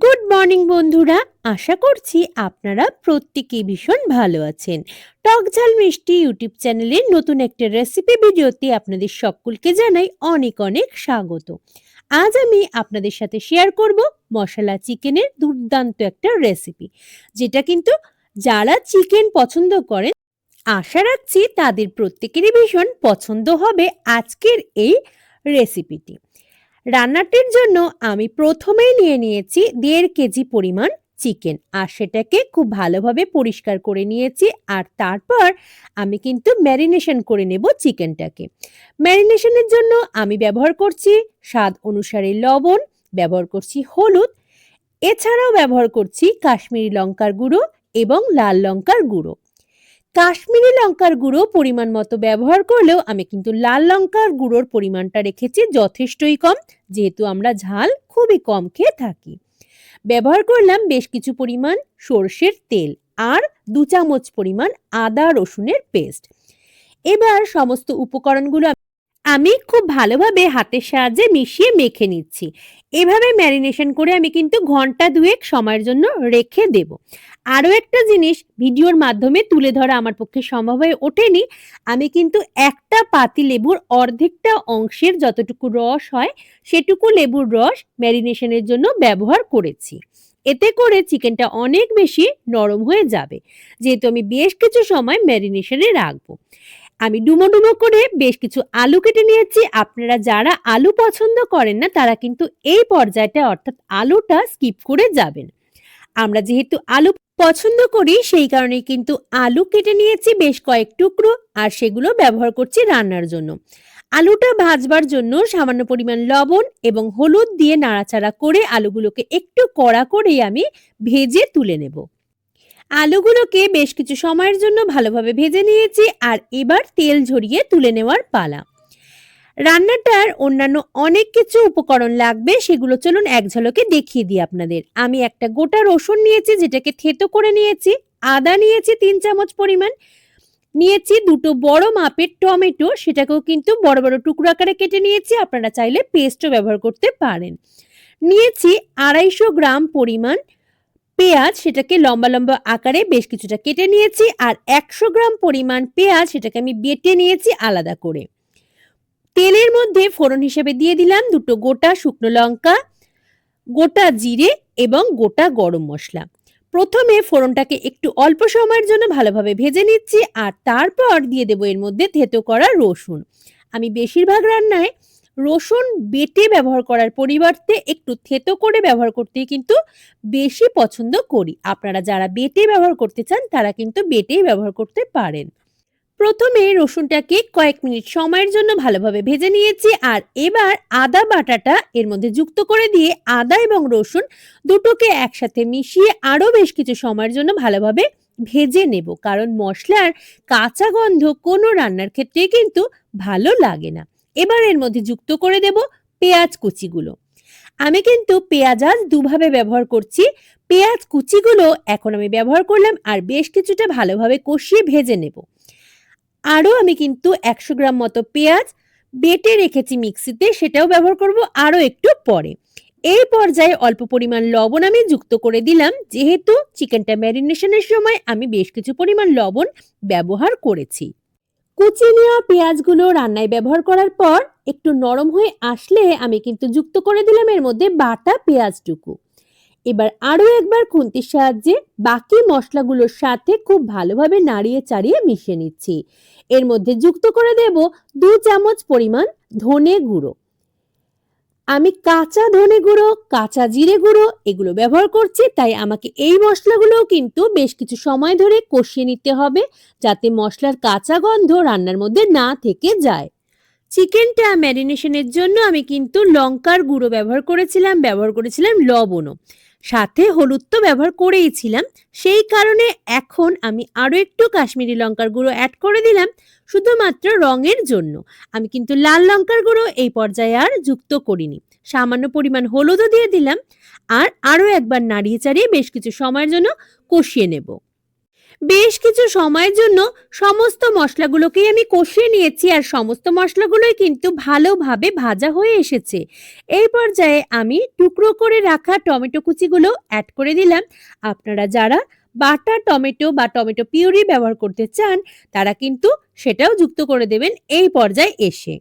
Good morning বন্ধুরা, আশা করছি আপনারা প্রত্যেকেই ভীষণ ভালো আছেন। টক ঝাল মিষ্টি ইউটিউব চ্যানেলের নতুন একটা রেসিপি ভিডিওতে আপনাদের সকলকে জানাই অনেক অনেক স্বাগত। আজ আমি আপনাদের সাথে শেয়ার করব মশলা চিকেনের দুর্দান্ত একটা রেসিপি, যেটা কিন্তু যারা চিকেন পছন্দ করেন আশা রাখছি তাদের প্রত্যেকেরই ভীষণ পছন্দ হবে আজকের এই রেসিপিটি। রান্নাটির জন্য আমি প্রথমেই নিয়ে নিয়েছি 1.5 কেজি পরিমাণ চিকেন, আর সেটাকে খুব ভালোভাবে পরিষ্কার করে নিয়েছি। আর তারপর আমি কিন্তু ম্যারিনেশন করে নেব চিকেনটাকে। ম্যারিনেশনের জন্য আমি ব্যবহার করছি স্বাদ অনুসারে লবণ, ব্যবহার করছি হলুদ, এছাড়াও ব্যবহার করছি কাশ্মীরি লঙ্কার গুঁড়ো এবং লাল লঙ্কার গুঁড়ো। কাশ্মীরি লঙ্কার গুঁড়ো পরিমাণ মতো ব্যবহার করলেও আমি কিন্তু লাল লঙ্কার গুঁড়োর পরিমাণটা রেখেছি যথেষ্টই কম, যেহেতু আমরা ঝাল খুবই কম খেয়ে থাকি। ব্যবহার করলাম বেশ কিছু পরিমাণ সর্ষের তেল আর 2 চামচ পরিমাণ আদা রসুনের পেস্ট। এবার সমস্ত উপকরণগুলো আমি খুব ভালোভাবে হাতের সাহায্যে মিশিয়ে মেখে নিচ্ছি। এভাবে ম্যারিনেশন করে আমি কিন্তু ঘন্টা 2 সময়ের জন্য রেখে দেব। আরও একটা জিনিস ভিডিওর মাধ্যমে তুলে ধরা আমার পক্ষে সম্ভব হয়ে ওঠেনি। আমি কিন্তু একটা পাতিলেবুর অর্ধেকটা অংশের যতটুকু রস হয় সেটুকু লেবুর রস ম্যারিনেশনের জন্য ব্যবহার করেছি। এতে করে চিকেনটা অনেক বেশি নরম হয়ে যাবে, যেহেতু আমি বেশ কিছু সময় ম্যারিনেশনে রাখবো। আমি ডুমো ডুমো করে বেশ কিছু আলু কেটে নিয়েছি। আপনারা যারা আলু পছন্দ করেন না তারা কিন্তু এই পর্যায়টা অর্থাৎ আলুটা স্কিপ করে যাবেন। আমরা যেহেতু আলু পছন্দ করি সেই কারণে কিন্তু আলু কেটে নিয়েছি বেশ কয়েক টুকরো, আর সেগুলো ব্যবহার করছি রান্নার জন্য। আলুটা ভাজবার জন্য সামান্য পরিমাণ লবণ এবং হলুদ দিয়ে নাড়াচাড়া করে আলুগুলোকে একটু কড়া করেই আমি ভেজে তুলে নেব। আলুগুলোকে বেশ কিছু সময়ের জন্য ভালোভাবে ভেজে নিয়েছি, আর এবার তেল ঝরিয়ে তুলে নেওয়ার পালা। রান্নাটার অন্যান্য অনেক কিছু উপকরণ লাগবে, সেগুলো চলুন এক ঝলকে দেখিয়ে দিই আপনাদের। আমি একটা গোটা রসুন নিয়েছি, যেটাকে থেতো করে নিয়েছি। আদা নিয়েছি 3 চামচ পরিমাণ। নিয়েছি 2টো বড় মাপের টমেটো, সেটাকেও কিন্তু বড় বড় টুকরো আকারে কেটে নিয়েছি। আপনারা চাইলে পেস্টও ব্যবহার করতে পারেন। নিয়েছি 250 গ্রাম পরিমাণ পেঁয়াজ, সেটাকে লম্বা লম্বা আকারে বেশ কিছুটা কেটে নিয়েছি। আর 100 গ্রাম পরিমাণ পেঁয়াজ, সেটাকে আমি বেটে নিয়েছি আলাদা করে। তেলের মধ্যে ফোড়ন হিসেবে দিয়ে দিলাম 2টো গোটা শুকনো লঙ্কা, গোটা জিরে এবং গোটা গরম মশলা। প্রথমে ফোড়নটাকে একটু অল্প সময়ের জন্য ভালোভাবে ভেজে নিচ্ছি, আর তারপর দিয়ে দেবো এর মধ্যে থেতো করা রসুন। আমি বেশিরভাগ রান্নায় রসুন বেটে ব্যবহার করার পরিবর্তে একটু থেতো করে ব্যবহার করতেই কিন্তু বেশি পছন্দ করি। আপনারা যারা বেটে ব্যবহার করতে চান তারা কিন্তু বেটেই ব্যবহার করতে পারেন। প্রথমে রসুনটাকে কয়েক মিনিট সময়ের জন্য ভালোভাবে ভেজে নিয়েছি, আর এবার আদা বাটাটা এর মধ্যে যুক্ত করে দিয়ে আদা এবং রসুন দুটোকে একসাথে মিশিয়ে আরও বেশ কিছু সময়ের জন্য ভালোভাবে ভেজে নেব, কারণ মশলার কাঁচা গন্ধ কোনো রান্নার ক্ষেত্রে কিন্তু ভালো লাগে না। এবার এর মধ্যে যুক্ত করে দেব পেঁয়াজ কুচিগুলো। আমি কিন্তু পেঁয়াজ আজ দুভাবে ব্যবহার করছি। পেঁয়াজ কুচিগুলো এখন আমি ব্যবহার করলাম, আর বেশ কিছুটা ভালোভাবে কষিয়ে ভেজে নেব। আরও আমি কিন্তু 100 গ্রাম মতো পেঁয়াজ বেটে রেখেছি মিক্সিতে, সেটাও ব্যবহার করব আরও একটু পরে। এই পর্যায়ে অল্প পরিমাণ লবণ আমি যুক্ত করে দিলাম, যেহেতু চিকেনটা ম্যারিনেশনের সময় আমি বেশ কিছু পরিমাণ লবণ ব্যবহার করেছি। কুচিয়ে নেওয়া পেঁয়াজগুলো রান্নায় ব্যবহার করার পর একটু নরম হয়ে আসলে আমি কিন্তু যুক্ত করে দিলাম এর মধ্যে বাটা পেঁয়াজটুকু। এবার আরও একবার খুন্তির সাহায্যে বাকি মশলাগুলোর সাথে খুব ভালোভাবে নাড়িয়ে চাড়িয়ে মিশিয়ে নিচ্ছি। এর মধ্যে যুক্ত করে দেব 2 চামচ পরিমাণ ধনে গুঁড়ো। আমি কাঁচা ধনে গুঁড়ো, কাঁচা জিরে গুঁড়ো এগুলো ব্যবহার করছি, তাই আমাকে এই মশলাগুলোও কিন্তু বেশ কিছু সময় ধরে কষিয়ে নিতে হবে, যাতে মশলার কাঁচা গন্ধ রান্নার মধ্যে না থেকে যায়। চিকেনটা ম্যারিনেশনের জন্য আমি কিন্তু লঙ্কার গুঁড়ো ব্যবহার করেছিলাম লবণও, সাথে হলুদ তো ব্যবহার করেইছিলাম। সেই কারণে এখন আমি আরও একটু কাশ্মীরি লঙ্কার গুঁড়ো অ্যাড করে দিলাম শুধুমাত্র রঙের জন্য। আমি কিন্তু লাল লঙ্কার গুঁড়ো এই পর্যায়ে আর যুক্ত করিনি। সামান্য পরিমাণ হলুদও দিয়ে দিলাম, আর আরও একবার নাড়িয়ে চাড়িয়ে বেশ কিছু সময়ের জন্য কষিয়ে নেব। বেশ কিছু সময়ের জন্য সমস্ত মশলাগুলোকেই আমি কষিয়ে নিয়েছি আর সমস্ত মশলাগুলোই কিন্তু ভালোভাবে ভাজা হয়ে এসেছে। এই পর্যায়ে আমি টুকরো করে রাখা টমেটো কুচিগুলো অ্যাড করে দিলাম। আপনারা যারা বাটা টমেটো বা টমেটো পিউরি ব্যবহার করতে চান তারা কিন্তু সেটাও যুক্ত করে দেবেন এই পর্যায়ে এসে।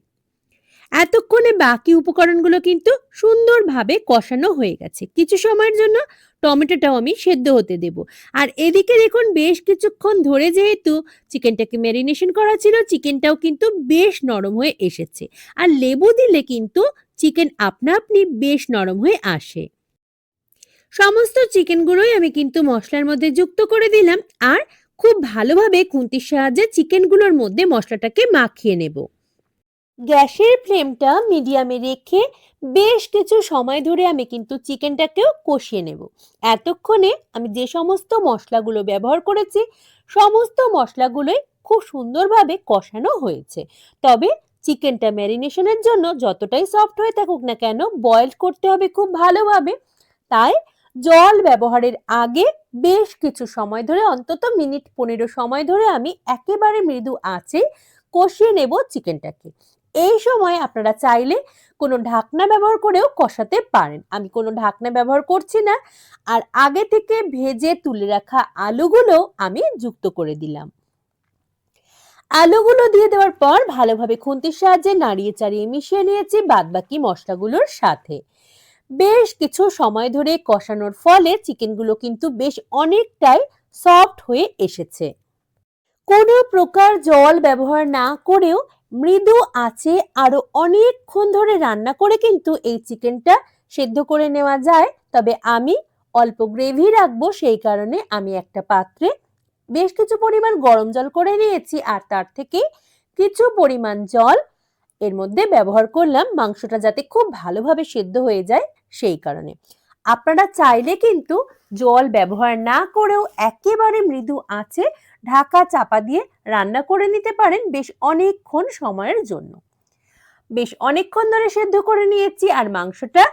এতক্ষণে বাকি উপকরণগুলো কিন্তু সুন্দরভাবে কষানো হয়ে গেছে। কিছু সময়ের জন্য টমেটোটাও আমি সেদ্ধ হতে দেব। আর এদিকে দেখুন বেশ কিছুক্ষণ ধরে যেহেতু চিকেনটাকে ম্যারিনেশন করা ছিল, চিকেনটাও কিন্তু বেশ নরম হয়ে এসেছে। আর লেবু দিলে কিন্তু চিকেন আপনা আপনি বেশ নরম হয়ে আসে। সমস্ত চিকেনগুলোই আমি কিন্তু মশলার মধ্যে যুক্ত করে দিলাম আর খুব ভালোভাবে খুন্তির সাহায্যে চিকেনগুলোর মধ্যে মশলাটাকে মাখিয়ে নেব। গ্যাসের ফ্লেমটা মিডিয়ামে রেখে বেশ কিছু সময় ধরে আমি কিন্তু চিকেনটাকেও কষিয়ে নেব। এতক্ষণে আমি যে সমস্ত মশলাগুলো ব্যবহার করেছি সমস্ত মশলাগুলোই খুব সুন্দরভাবে কষানো হয়েছে। তবে চিকেনটা ম্যারিনেশনের জন্য যতটাই সফট হয়ে থাকুক না কেন বয়েল করতে হবে খুব ভালোভাবে। তাই জল ব্যবহারের আগে বেশ কিছু সময় ধরে অন্তত মিনিট 15 সময় ধরে আমি একেবারে মৃদু আঁচে কষিয়ে নেব চিকেনটাকে। এই সময় আপনারা চাইলে কোনো ঢাকনা ব্যবহার করেও কষাতে পারেন। আমি কোনো ঢাকনা ব্যবহার করছি না। আর আগে থেকে ভেজে তুলে রাখা আলুগুলো আমি যুক্ত করে দিলাম। আলুগুলো দিয়ে দেওয়ার পর ভালোভাবে খুন্তির সাহায্যে নাড়িয়ে চাড়িয়ে মিশিয়ে নিয়েছি বাদবাকি মশলাগুলোর সাথে। বেশ কিছু সময় ধরে কষানোর ফলে চিকেনগুলো কিন্তু বেশ অনেকটাই সফট হয়ে এসেছে। কোনো প্রকার জল ব্যবহার না করেও মৃদু আঁচে আরো অনেকক্ষণ ধরে রান্না করে কিন্তু এই চিকেনটা সেদ্ধ করে নেওয়া যায়। তবে আমি অল্প গ্রেভি রাখবো সেই কারণে আমি একটা পাত্রে বেশ কিছু পরিমাণ গরম জল করে নিয়েছি আর তার থেকে কিছু পরিমাণ জল এর মধ্যে ব্যবহার করলাম মাংসটা যাতে খুব ভালোভাবে সেদ্ধ হয়ে যায় সেই কারণে। আপনারা চাইলে কিন্তু জল ব্যবহার না করেও একেবারে মৃদু আঁচে ঢাকা চাপা দিয়ে রান্না করে নিতে পারেন বেশ অনেকক্ষণ সময়ের জন্য। বেশ অনেকক্ষণ ধরে সেদ্ধ করে নিয়েছি আর মাংসটা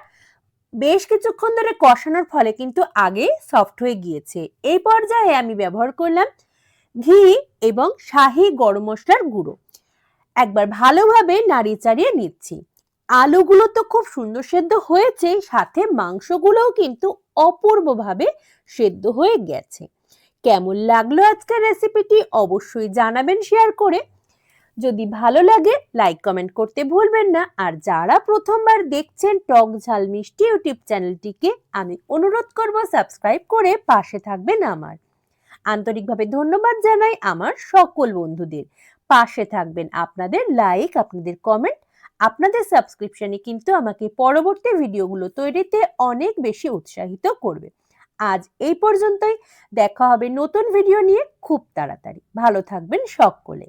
বেশ কিছুক্ষণ ধরে কষানোর ফলে কিন্তু আগে সফট হয়ে গিয়েছে। এই পর্যায়ে আমি ব্যবহার করলাম ঘি এবং শাহি গরম মশলার গুঁড়ো। একবার ভালোভাবে নাড়িয়ে চাড়িয়ে নিচ্ছি। আলুগুলো তো খুব সুন্দর সেদ্ধ হয়েছে, সাথে মাংসগুলোও কিন্তু অপূর্বভাবে সেদ্ধ হয়ে গেছে। কেমন লাগলো আজকের রেসিপিটি অবশ্যই জানাবেন শেয়ার করে। যদি ভালো লাগে লাইক কমেন্ট করতে ভুলবেন না। আর যারা প্রথমবার দেখছেন টক ঝাল মিষ্টি ইউটিউব চ্যানেলটিকে আমি অনুরোধ করব সাবস্ক্রাইব করে পাশে থাকবেন আমার। আন্তরিকভাবে ধন্যবাদ জানাই আমার সকল বন্ধুদের। পাশে থাকবেন, আপনাদের লাইক, আপনাদের কমেন্ট, আপনাদের সাবস্ক্রিপশনে কিন্তু আমাকে পরবর্তী ভিডিওগুলো তৈরিতে অনেক বেশি উৎসাহিত করবে। আজ এই পর্যন্তই, দেখা হবে নতুন ভিডিও নিয়ে খুব তাড়াতাড়ি। ভালো থাকবেন সকলে।